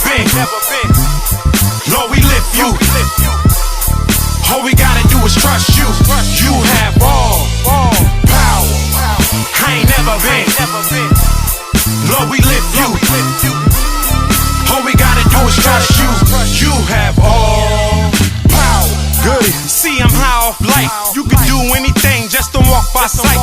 never been. Lord, we lift you. All we gotta do is trust you. You have all power. I ain't never been. Lord, we lift you. All we gotta do is trust you. You have all power. Good. See, I'm high off life. You can do anything, just don't walk by sight.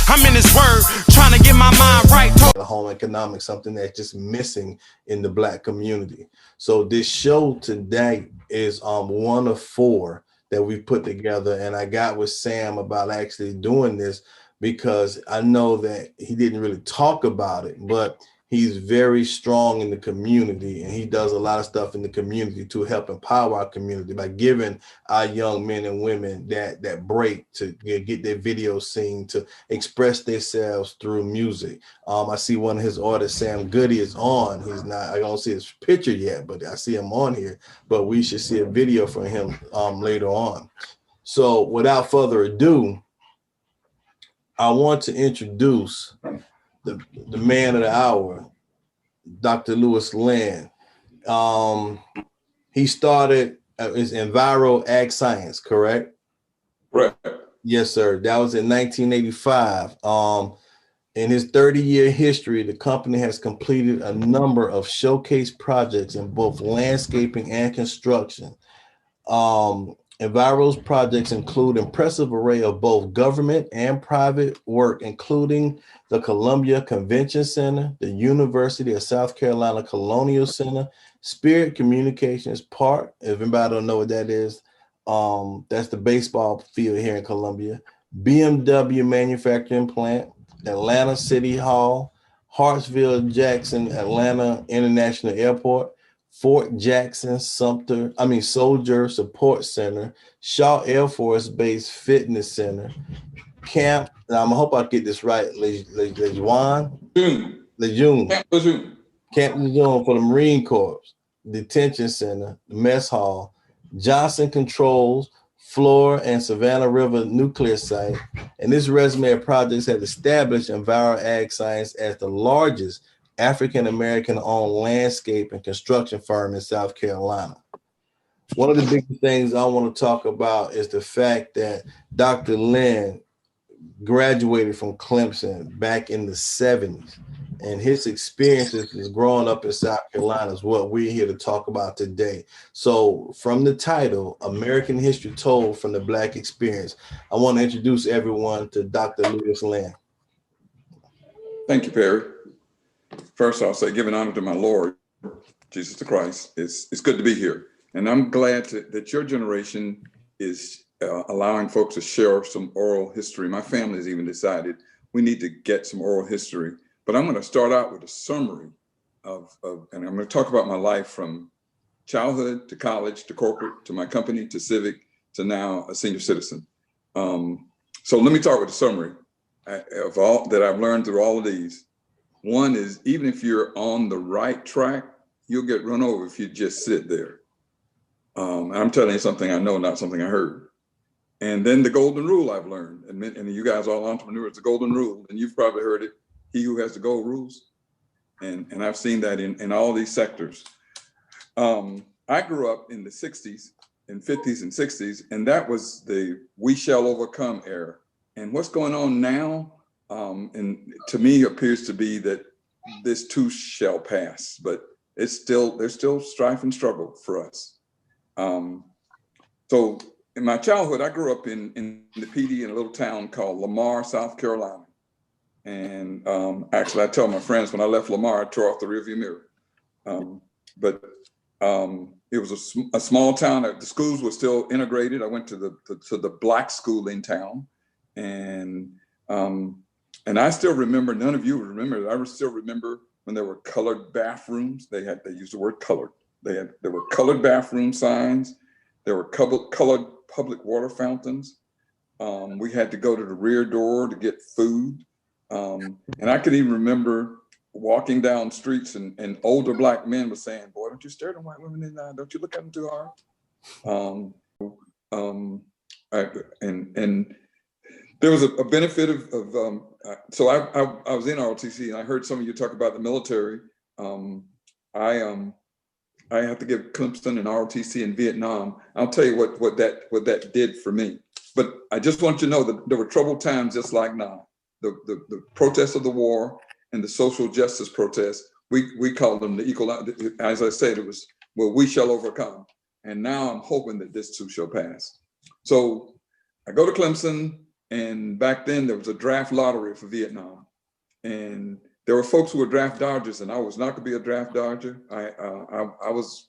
I'm in His word, trying to get my mind right. Home economics, something that's just missing in the Black community. So this show today is one of 4 that we put together, and I got with Sam about actually doing this because I know that he didn't really talk about it, but he's very strong in the community, and he does a lot of stuff in the community to help empower our community by giving our young men and women that break to get their videos seen, to express themselves through music. I see one of his artists, Sam Goody, is on. He's not, I don't see his picture yet, but I see him on here, but we should see a video from him later on. So without further ado, I want to introduce the man of the hour, Dr. Louis Lynn. He started his Enviro Ag Science, correct? Right. Yes, sir. That was in 1985. In his 30-year history, the company has completed a number of showcase projects in both landscaping and construction. Enviro's projects include impressive array of both government and private work, including the Columbia Convention Center, the University of South Carolina Colonial Center, Spirit Communications Park. If anybody don't know what that is, that's the baseball field here in Columbia, BMW manufacturing plant, Atlanta City Hall, Hartsfield-Jackson Atlanta International Airport, Fort Jackson Soldier Support Center, Shaw Air Force Base Fitness Center, Camp, and I hope I get this right, Lejeune for the Marine Corps, Detention Center, Mess Hall, Johnson Controls, Flora and Savannah River Nuclear Site. And this resume of projects has established Enviro Ag Science as the largest African-American owned landscape and construction firm in South Carolina. One of the biggest things I want to talk about is the fact that Dr. Lynn graduated from Clemson back in the 70s, and his experiences is growing up in South Carolina is what we're here to talk about today. So from the title, American History Told from the Black Experience, I want to introduce everyone to Dr. Louis Lynn. Thank you, Perry. First, I'll say, giving honor to my Lord, Jesus the Christ. It's good to be here. And I'm glad that your generation is allowing folks to share some oral history. My family has even decided we need to get some oral history. But I'm going to start out with a summary and I'm going to talk about my life from childhood to college to corporate to my company to civic to now a senior citizen. So let me start with a summary of all that I've learned through all of these. One is, even if you're on the right track, you'll get run over if you just sit there. I'm telling you something I know, not something I heard. And then the golden rule I've learned, and you guys are all entrepreneurs, the golden rule, and you've probably heard it, he who has the gold rules. And I've seen that in all these sectors. I grew up in the 60s and 50s and 60s, and that was the we shall overcome era. And what's going on now, and to me appears to be that this too shall pass, but there's still strife and struggle for us. So in my childhood, I grew up in the PD in a little town called Lamar, South Carolina. And actually, I tell my friends when I left Lamar, I tore off the rearview mirror. But it was a small town. The schools were still integrated. I went to the black school in town, and I still remember. None of you remember. I still remember when there were colored bathrooms. They used the word colored. There were colored bathroom signs. There were colored public water fountains. We had to go to the rear door to get food. And I could even remember walking down streets and older black men were saying, "Boy, don't you stare at white women in the eye. Don't you look at them too hard." And there was a benefit of so I was in ROTC and I heard some of you talk about the military. I have to give Clemson and ROTC in Vietnam. I'll tell you what that did for me. But I just want you to know that there were troubled times just like now. The protests of the war and the social justice protests, we called them the equal, as I said, it was, well, we shall overcome. And now I'm hoping that this too shall pass. So I go to Clemson, and back then there was a draft lottery for Vietnam. And there were folks who were draft dodgers, and I was not gonna be a draft dodger. I was,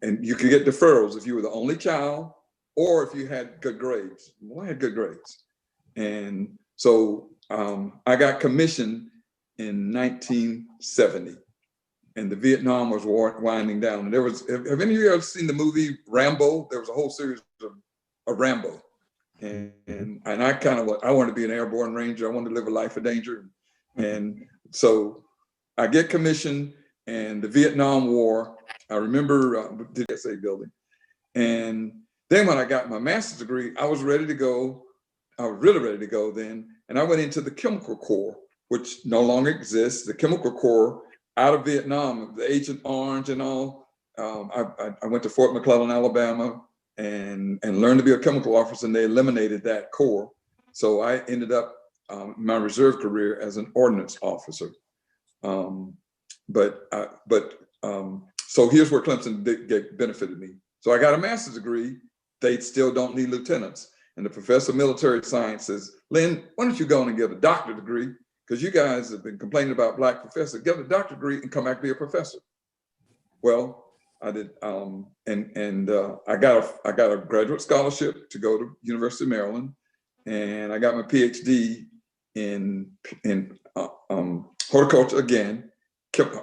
and you could get deferrals if you were the only child or if you had good grades. Well, I had good grades. And so I got commissioned in 1970, and the Vietnam was winding down. And there was, have any of you ever seen the movie Rambo? There was a whole series of Rambo. And I kind of, I wanted to be an airborne ranger. I wanted to live a life of danger. And so I get commissioned, and the Vietnam War, I remember the SA building. And then when I got my master's degree, I was ready to go. I was really ready to go then. And I went into the Chemical Corps, which no longer exists. The Chemical Corps out of Vietnam, the Agent Orange and all. I went to Fort McClellan, Alabama, and learned to be a chemical officer, and they eliminated that corps. So I ended up my reserve career as an ordnance officer. So here's where Clemson benefited me. So I got a master's degree. They still don't need lieutenants. And the professor of military science says, Lynn, why don't you go on and get a doctorate degree? Because you guys have been complaining about black professors. Get a doctorate degree and come back and be a professor. Well, I did, I got a graduate scholarship to go to University of Maryland, and I got my PhD in horticulture again,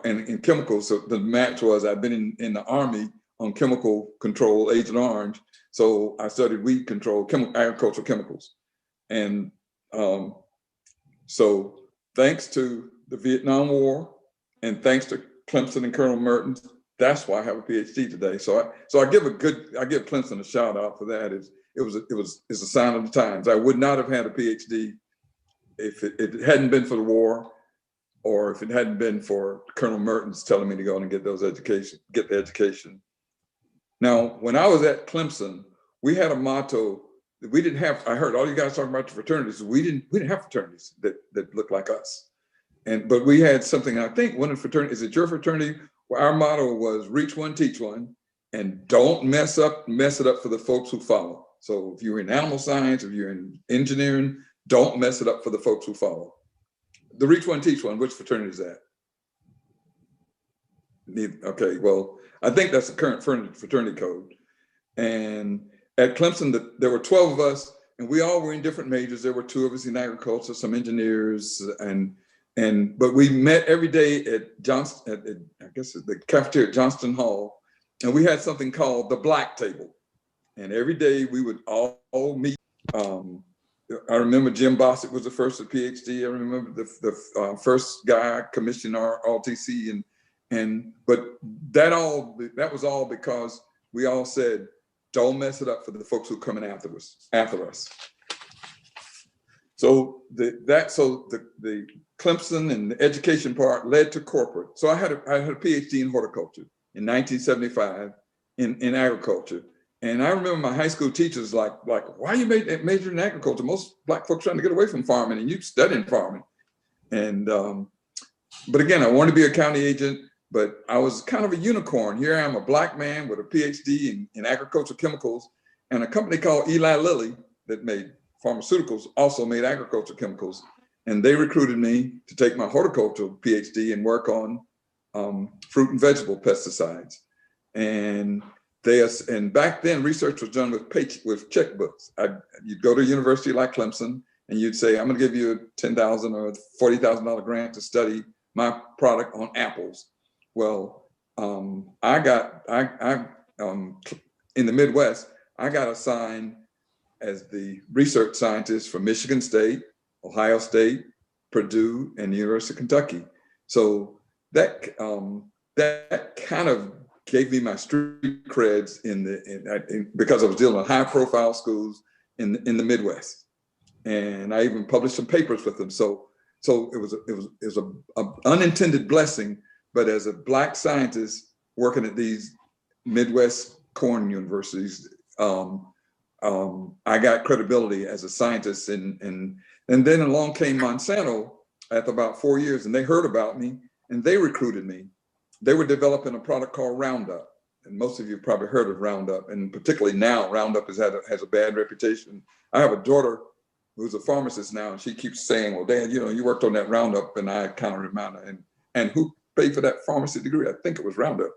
and in chemicals. So the match was I've been in the Army on chemical control, Agent Orange. So I studied weed control, agricultural chemicals. And so thanks to the Vietnam War and thanks to Clemson and Colonel Mertens, that's why I have a PhD today. So I give Clemson a shout out for that. It's a sign of the times. I would not have had a PhD if it hadn't been for the war, or if it hadn't been for Colonel Mertens telling me to go and get the education. Now, when I was at Clemson, we had a motto that we didn't have. I heard all you guys talking about the fraternities. We didn't have fraternities that looked like us. But we had something, I think one of the fraternities, is it your fraternity? Well, our motto was reach one, teach one, and don't mess it up for the folks who follow. So if you're in animal science, if you're in engineering, don't mess it up for the folks who follow. The reach one, teach one, which fraternity is that? Okay, well, I think that's the current fraternity code. And at Clemson, there were 12 of us, and we all were in different majors. There were 2 of us in agriculture, some engineers, but we met every day at Johnston, I guess the cafeteria at Johnston Hall, and we had something called the Black Table. And every day we would all meet. I remember Jim Bossett was the first at PhD. I remember the first guy commissioned our ROTC, but that was all because we all said, don't mess it up for the folks who are coming after us. So the Clemson and the education part led to corporate. So I had a PhD in horticulture in 1975 in agriculture. And I remember my high school teachers like, why you major in agriculture? Most black folks trying to get away from farming, and you studying farming. And but again, I wanted to be a county agent, but I was kind of a unicorn. Here I am, a black man with a PhD in agricultural chemicals, and a company called Eli Lilly that made pharmaceuticals also made agricultural chemicals. And they recruited me to take my horticultural PhD and work on fruit and vegetable pesticides. And back then, research was done with checkbooks. You'd go to a university like Clemson, and you'd say, I'm going to give you a $10,000 or $40,000 grant to study my product on apples. Well, in the Midwest, I got assigned as the research scientist for Michigan State, Ohio State, Purdue, and the University of Kentucky. So that kind of gave me my street creds because I was dealing with high-profile schools in the Midwest, and I even published some papers with them. So it was an unintended blessing. But as a black scientist working at these Midwest corn universities. I got credibility as a scientist, and then along came Monsanto after about 4 years, and they heard about me and they recruited me. They were developing a product called Roundup, and most of you probably heard of Roundup, and particularly now Roundup has a bad reputation. I have a daughter who's a pharmacist now, and she keeps saying, "Well, Dad, you worked on that Roundup," and I kind of remind her, and who paid for that pharmacy degree? I think it was Roundup,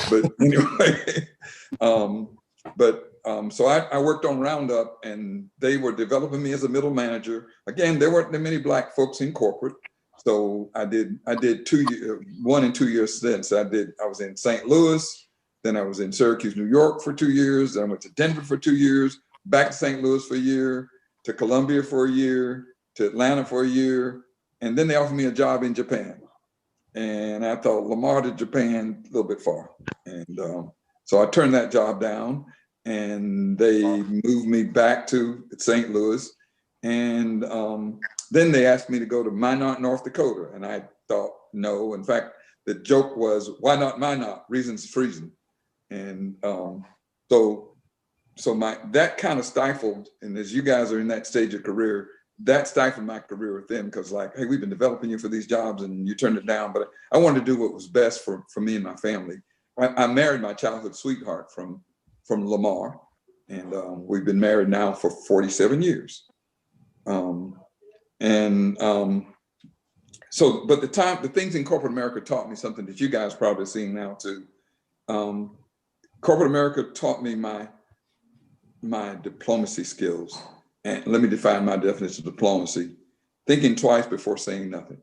but anyway. So I worked on Roundup, and they were developing me as a middle manager. Again, there weren't that many Black folks in corporate, so I did 1 and 2 year stints. I was in St. Louis, then I was in Syracuse, New York for 2 years. Then I went to Denver for 2 years, back to St. Louis for a year, to Columbia for a year, to Atlanta for a year, and then they offered me a job in Japan. And I thought, Lamar to Japan, a little bit far, and so I turned that job down. And they moved me back to St. Louis. And then they asked me to go to Minot, North Dakota. And I thought, no. In fact, the joke was, why not Minot? Reasons freezing. And so that kind of stifled, and as you guys are in that stage of career, that stifled my career with them, because like, hey, we've been developing you for these jobs and you turned it down. But I wanted to do what was best for me and my family. I married my childhood sweetheart from Lamar, and we've been married now for 47 years. But the things in corporate America taught me something that you guys probably are seeing now too. Corporate America taught me my diplomacy skills. And let me define my definition of diplomacy: thinking twice before saying nothing.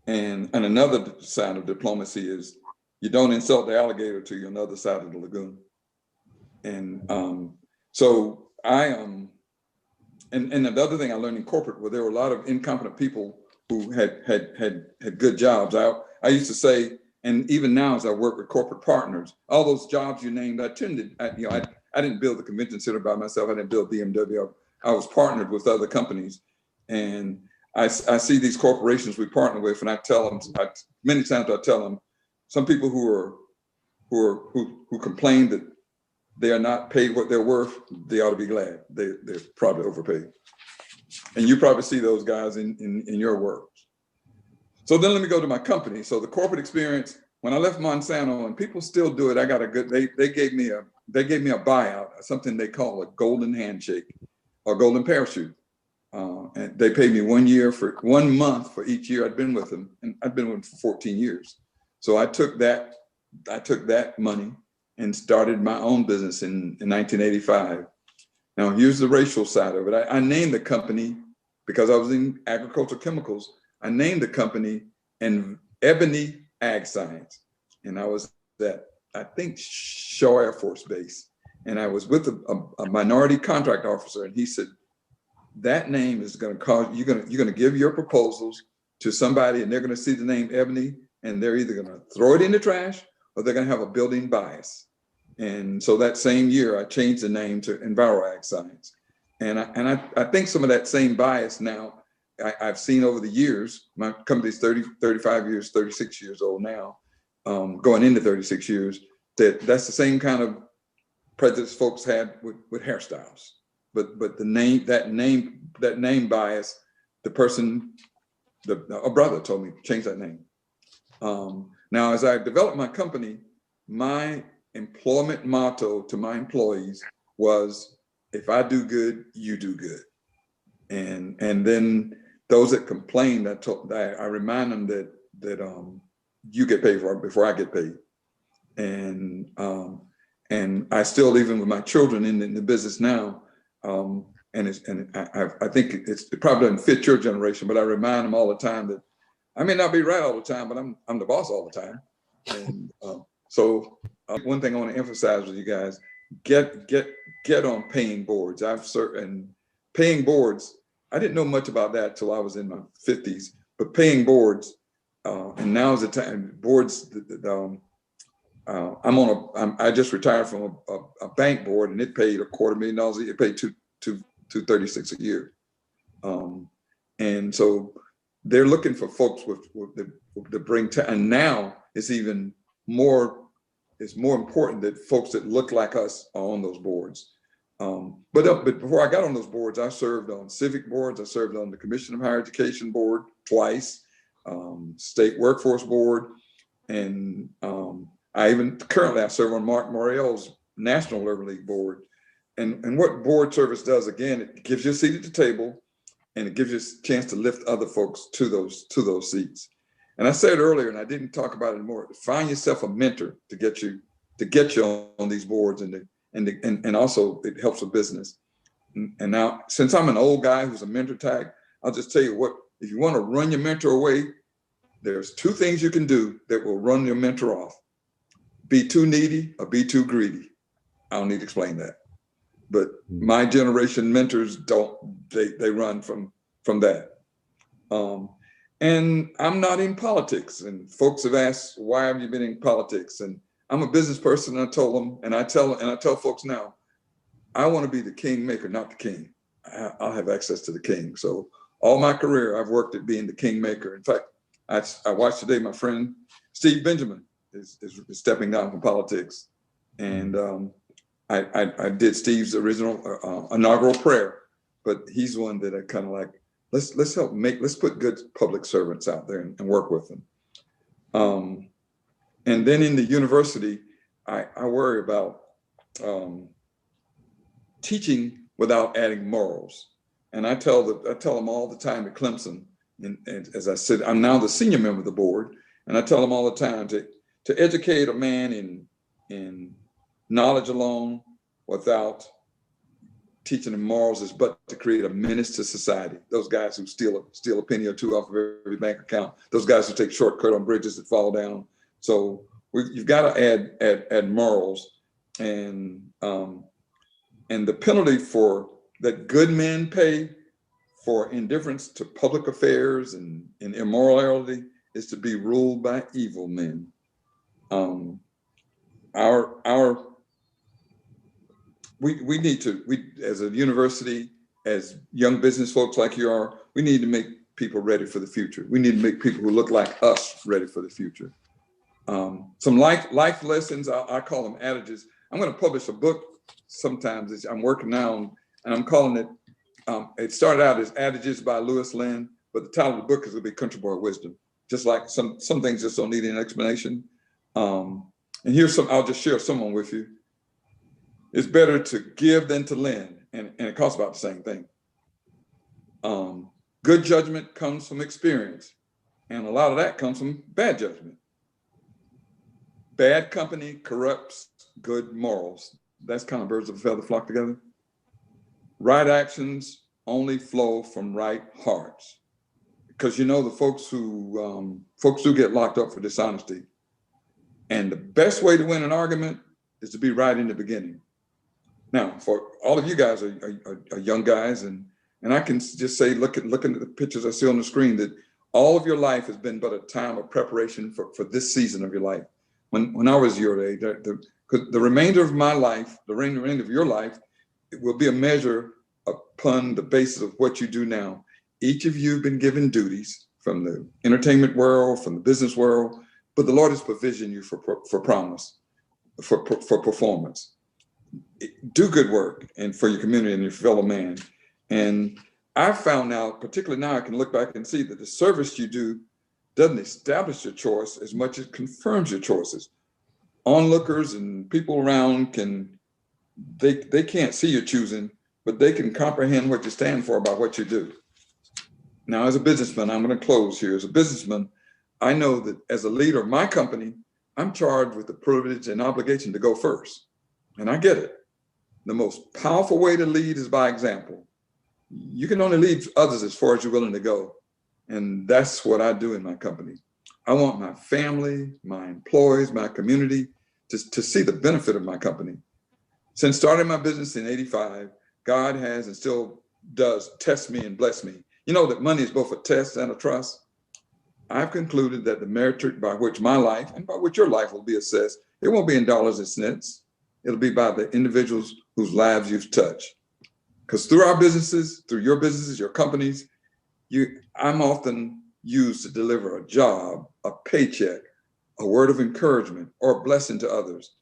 And another side of diplomacy is you don't insult the alligator till you're on the other side of the lagoon. And so and the other thing I learned in corporate, where there were a lot of incompetent people who had good jobs. I used to say, and even now as I work with corporate partners, all those jobs you named, I didn't build the convention center by myself. I didn't build BMW. I was partnered with other companies, and I see these corporations we partner with, and I tell them, many times I tell them, some people who complain that they are not paid what they're worth, they ought to be glad. They're probably overpaid. And you probably see those guys in your work. So then let me go to my company. So the corporate experience, when I left Monsanto, and people still do it, I got a good, they gave me a buyout, something they call a golden handshake or golden parachute. And they paid me 1 month for each year I'd been with them. And I'd been with them for 14 years. So I took that money and started my own business in 1985. Now, here's the racial side of it. I named the company, because I was in agricultural chemicals, I named the company Ebony Ag Science. And I was at, I think, Shaw Air Force Base. And I was with a minority contract officer, and he said, that name is going to cause, you're going to give your proposals to somebody, and they're going to see the name Ebony, and they're either going to throw it in the trash or they're going to have a building bias. And so that same year, I changed the name to EnviroAg Science. And I think some of that same bias now, I've seen over the years. My company's 35 years, 36 years old now, going into 36 years, that's the same kind of prejudice folks had with hairstyles. But that name bias, the person, a brother told me, change that name. Now, as I developed my company, my employment motto to my employees was, if I do good, you do good. And then those that complained, I remind them that you get paid before I get paid. And I still, even with my children in the business now, I think it probably doesn't fit your generation, but I remind them all the time that I may not be right all the time, but I'm the boss all the time. And so one thing I want to emphasize with you guys: get on paying boards. And paying boards, I didn't know much about that till I was in my 50s. But paying boards, and now is the time. Boards. I just retired from a bank board, and it paid $250,000 a year. It paid $236 a year, and so they're looking for folks with bring. And now it's even more it's more important that folks that look like us are on those boards. But before I got on those boards, I served on civic boards. I served on the Commission of Higher Education board twice, State Workforce Board, and I serve on Mark Morell's National Labor League board. And what board service does, again, it gives you a seat at the table, and it gives you a chance to lift other folks to those seats. And I said earlier, and I didn't talk about it more, find yourself a mentor to get you on these boards, and also it helps with business. And now, since I'm an old guy who's a mentor type, I'll just tell you what, if you want to run your mentor away, there's two things you can do that will run your mentor off. Be too needy or be too greedy. I don't need to explain that. But my generation mentors they run from that. And I'm not in politics. And folks have asked, why have you been in politics? And I'm a business person, and I told them, and I tell folks now, I want to be the king maker, not the king. I'll have access to the king. So all my career, I've worked at being the king maker. In fact, I watched today, my friend Steve Benjamin is stepping down from politics. And I did Steve's original inaugural prayer, but he's one that I kind of like, let's put good public servants out there and work with them. And then in the university, I worry about teaching without adding morals. And I tell them all the time at Clemson, and as I said, I'm now the senior member of the board, and I tell them all the time to educate a man in knowledge alone without teaching him morals is but to create a menace to society. Those guys who steal a penny or two off of every bank account, those guys who take shortcut on bridges that fall down. So you've got to add morals, and the penalty for that good men pay for indifference to public affairs and immorality is to be ruled by evil men. We need to, as a university, as young business folks like you are, we need to make people ready for the future. We need to make people who look like us ready for the future. Some life lessons, I call them adages. I'm going to publish a book sometimes. I'm working now on, and I'm calling it, it started out as Adages by Lewis Lynn, but the title of the book is going to be Country Boy Wisdom. Just like some things just don't need an explanation. And here's I'll just share some with you. It's better to give than to lend, and it costs about the same thing. Good judgment comes from experience, and a lot of that comes from bad judgment. Bad company corrupts good morals. That's kind of birds of a feather flock together. Right actions only flow from right hearts. Because the folks who get locked up for dishonesty. And the best way to win an argument is to be right in the beginning. Now, for all of you guys are young guys, and I can just say, looking at the pictures I see on the screen, that all of your life has been but a time of preparation for this season of your life. When I was your age, the remainder of my life, the remainder of your life, it will be a measure upon the basis of what you do now. Each of you have been given duties from the entertainment world, from the business world, but the Lord has provisioned you for promise, for performance. Do good work and for your community and your fellow man. And I've found out, particularly now, I can look back and see that the service you do doesn't establish your choice as much as it confirms your choices. Onlookers and people around they can't see your choosing, but they can comprehend what you stand for about what you do. Now, as a businessman, I'm going to close here. As a businessman, I know that as a leader of my company, I'm charged with the privilege and obligation to go first. And I get it. The most powerful way to lead is by example. You can only lead others as far as you're willing to go. And that's what I do in my company. I want my family, my employees, my community to see the benefit of my company. Since starting my business in '85, God has and still does test me and bless me. You know that money is both a test and a trust. I've concluded that the metric by which my life and by which your life will be assessed, it won't be in dollars and cents. It'll be by the individuals whose lives you've touched. Because through our businesses, through your businesses, your companies, I'm often used to deliver a job, a paycheck, a word of encouragement or blessing to others.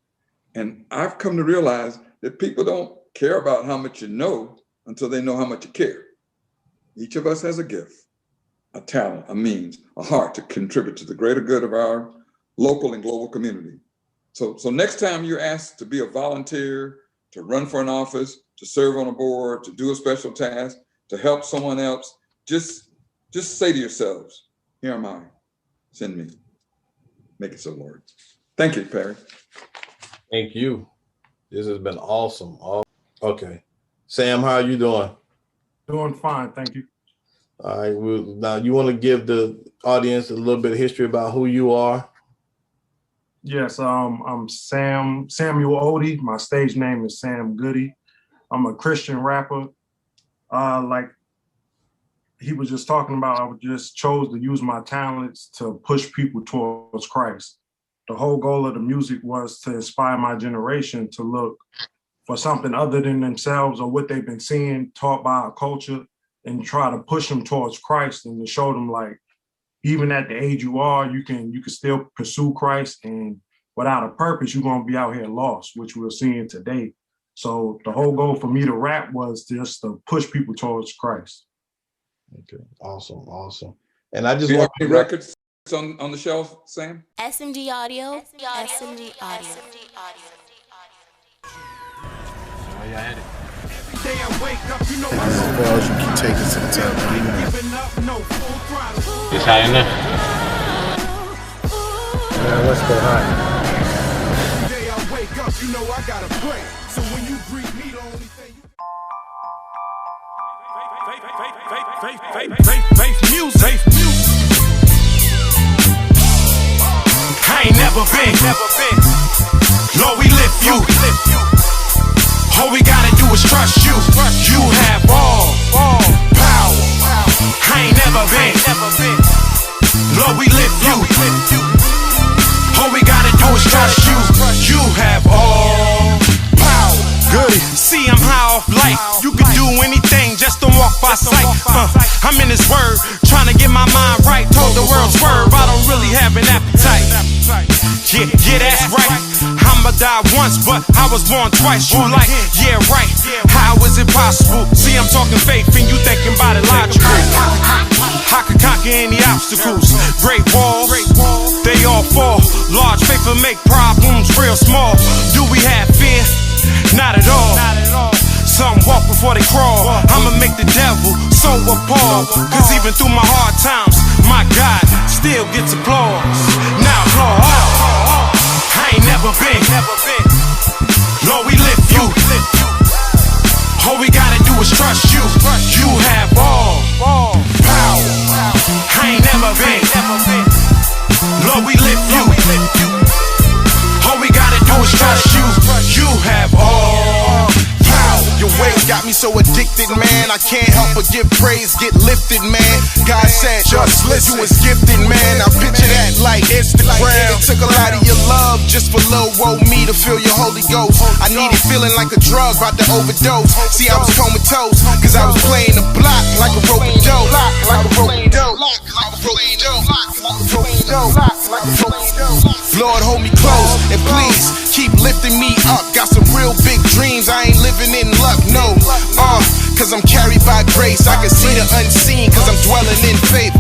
And I've come to realize that people don't care about how much you know until they know how much you care. Each of us has a gift, a talent, a means, a heart to contribute to the greater good of our local and global community. So next time you're asked to be a volunteer, to run for an office, to serve on a board, to do a special task, to help someone else, just say to yourselves, here am I, send me. Make it so, Lord. Thank you, Perry. Thank you. This has been awesome. Okay. Sam, how are you doing? Doing fine, thank you. All right. Now, you want to give the audience a little bit of history about who you are? Yes, I'm Samuel Odie. My stage name is Sam Goody. I'm a Christian rapper. Like he was just talking about, I just chose to use my talents to push people towards Christ. The whole goal of the music was to inspire my generation to look for something other than themselves or what they've been seeing taught by our culture, and try to push them towards Christ and to show them, like, even at the age you are, you can still pursue Christ, and without a purpose, you're gonna be out here lost, which we're seeing today. So the whole goal for me to rap was just to push people towards Christ. Okay, awesome. And I just Do you have want any records on the shelf, Sam? SMD Audio. SMD Audio. Or else you can take it to the top. It's high enough. Let's go high. Day I wake up, you know I gotta pray. So when you greet me, the only thing faith music. I ain't never been. Lord, we lift you. All we gotta do is trust you. You have all power. I ain't never been. Lord, we lift you. All we gotta do is trust you. You have all power. Goody. See, I'm high off life. You can do anything, just don't walk by sight. I'm in this word, trying to get my mind right. Told the world swerve, I don't really have an appetite. Yeah, that's right. I'ma die once, but I was born twice. You like, yeah, right. How is it possible? See, I'm talking faith and you thinking about it logical. I could conquer any obstacles. Great walls, they all fall. Large faith will make problems real small. Do we have fear? Not at all. Some walk before they crawl. I'ma make the devil so appalled. Cause even through my hard times, my God still gets applause. Now applause. I ain't never been. Lord, we lift you. All we gotta do is trust you. You have all power. I ain't never been. Lord, we lift you. All we gotta do is trust you. You have all power. Your ways got me so addicted, man. I can't help but give praise, get lifted, man. God said, just listen, you was gifted, man. I picture that like Instagram. It took a lot of your love just for little woe me to feel your Holy Ghost. I needed feeling like a drug, about to overdose. See, I was comatose, cause I was playing the block like a rope dope. Lord, hold me close, and please keep lifting me up. Got some real big dreams, I ain't living in luck, no. Cause I'm carried by grace. I can see the unseen, cause I'm dwelling in faith.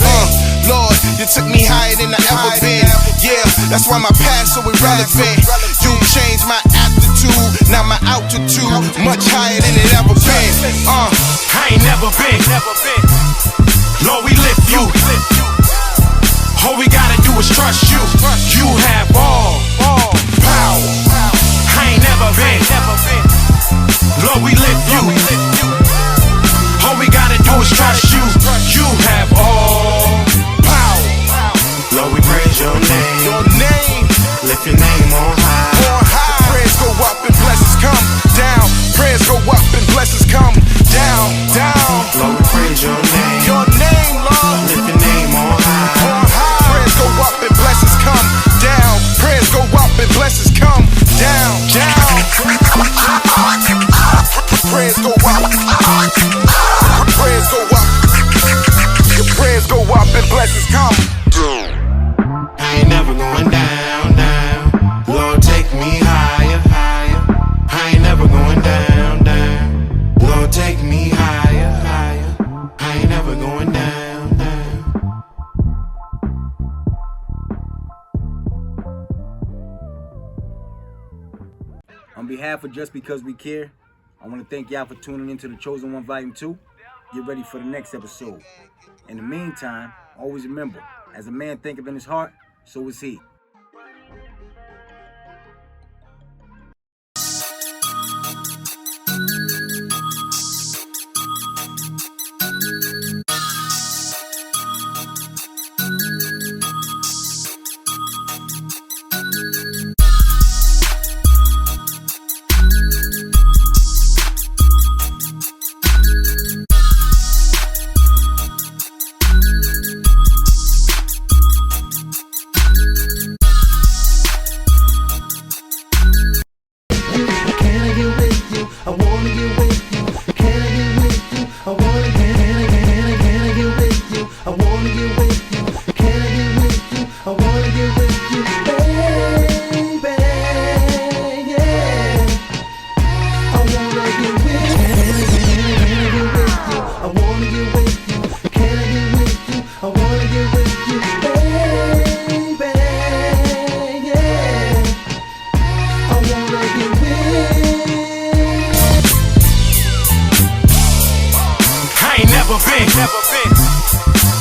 Lord, you took me higher than I ever been. Yeah, that's why my past so irrelevant. You changed my aptitude, now my altitude much higher than it ever been. I ain't never been. Lord, we lift you. All we gotta do is trust you. You have all power. I ain't never been. Lord, we lift you. All we gotta do is trust you. You have all power. Lord, we praise your name. Your name, Lift your name on high. on high. Prayers go up and blessings come down. Prayers go up and blessings come down. Lord, we praise your name. Your name, Lord. Lift your name behalf of Just Because We Care, I want to thank y'all for tuning into The Chosen One Volume 2. Get ready for the next episode. In the meantime, always remember, as a man thinketh in his heart, so is he.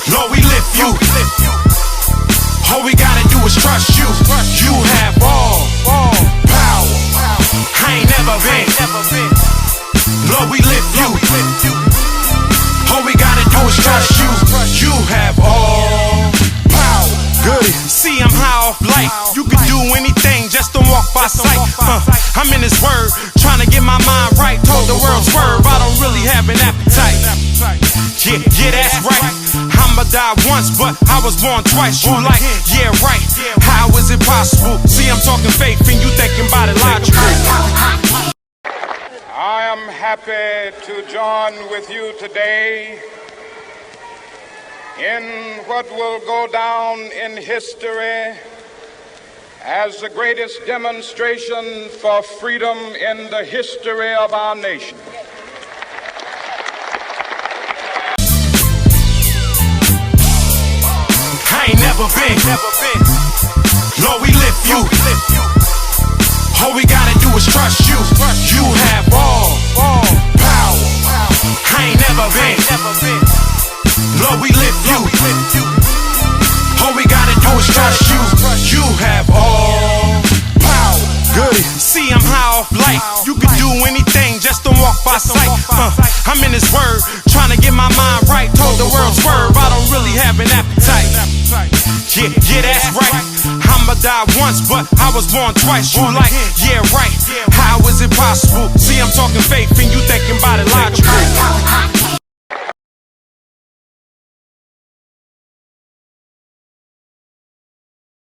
Lord, we lift you. All we gotta do is trust you. You have all power. I ain't never been. Lord, we lift you. All we gotta do is trust you. You have all power. Good. See, I'm high off life. You can do anything, just don't walk by sight. I'm in His word, trying to get my mind right. Told the world swerve, I don't really have an appetite. Yeah, that's right. I'ma die once, but I was born twice. You like, yeah, right. How is it possible? See, I'm talking faith and you thinking about it logical. I am happy to join with you today in what will go down in history as the greatest demonstration for freedom in the history of our nation. I ain't never been. Lord, we lift you. All we gotta do is trust you. You have all power. I ain't never been. Lord, we lift you. All we gotta do is trust you. You have all power. Good. See, I'm high off life. You can do anything, just don't walk by sight. I'm in His word, trying to get my mind right. Told the world swerve, I don't really have an appetite. Yeah, that's right. I'ma die once, but I was born twice. You like, yeah, right. How is it possible? See, I'm talking faith and you thinking about